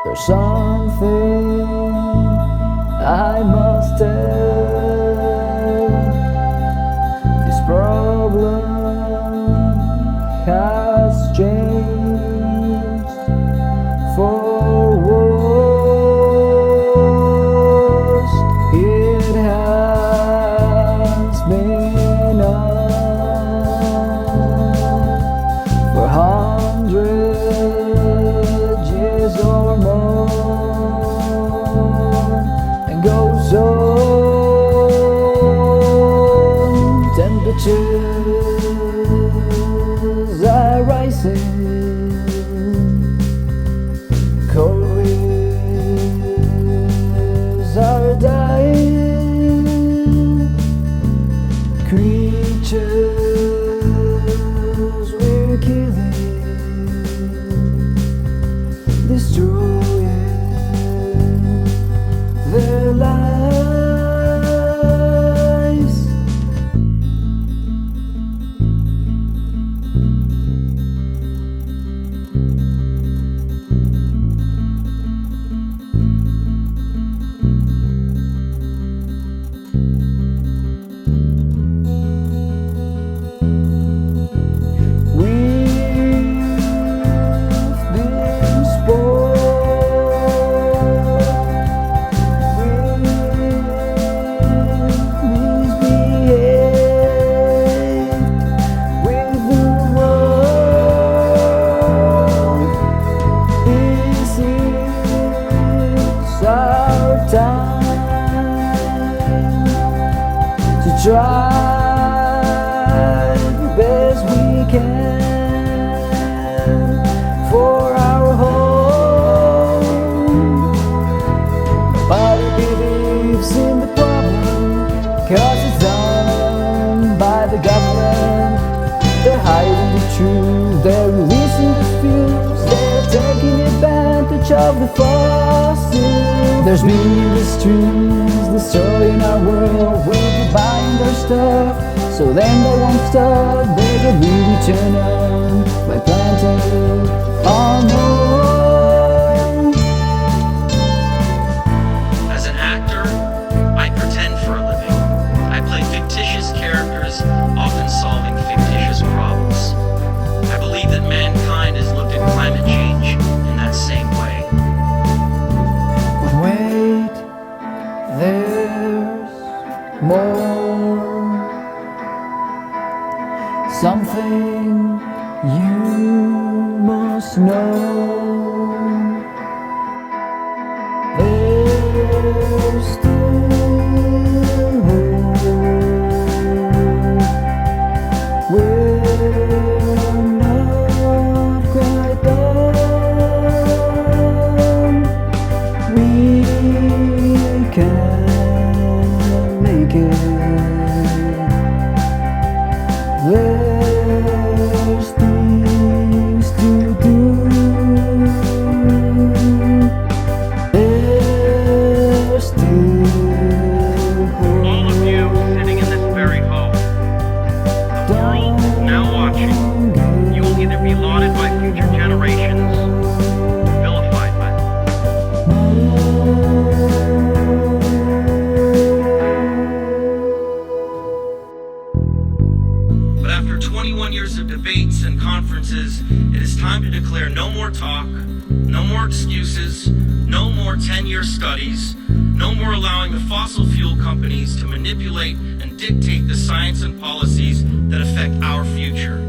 There's something I must tell. This problem has changed for worse. It has been on for hundreds years or more, and goes on. Temperatures are rising, coral reefs are dying, creatures we're killing, destroying their lives. Try the best we can for our home. Nobody believes in the problem, 'cause it's done by the government. They're hiding the truth, they're releasing the fumes, they're taking advantage of the fossil. There's meaningless truths destroying our world. We'll be buying their stuff, so then they won't stop. They can really turn on by planting on home. As an actor, I pretend for a living. I play fictitious characters, often solving fictitious problems. I believe that mankind has looked at climate change in that same way. But wait, there's more. Something you must know. There's still hope. We're not quite done. We can make it. There's things to do. There's still hope. All of you sitting in this very hall, the world is now watching. You will either be lauded by future generations or vilified by them. But after 21 years of debates and conferences, it is time to declare no more talk, no more excuses, no more 10-year studies, no more allowing the fossil fuel companies to manipulate and dictate the science and policies that affect our future.